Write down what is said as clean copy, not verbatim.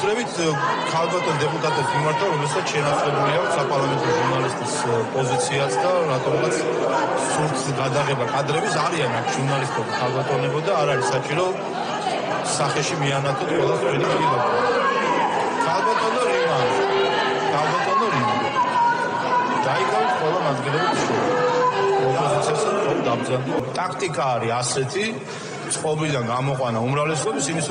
განსაკუთრებით ქალბატონ დეპუტატებს მიმართა, რომელსაც შენაცვლებული აქვს საპარლამენტო ჟურნალისტის პოზიციაც და რატომღაც სურს გადაღება კადრების არიან აქ ჟურნალისტები ქალბატონებო და არ არის საჭირო სახეში მიანათოთ ყველა თქვენი პირობა. ქალბატონო რიმა. დაიგავით ყველა მათგანებს შორის. ოპოზიციასაც დავბრძანდი. ტაქტიკა არის ასეთი, წყობიდან გამოყვანა უმრავლესობის იმის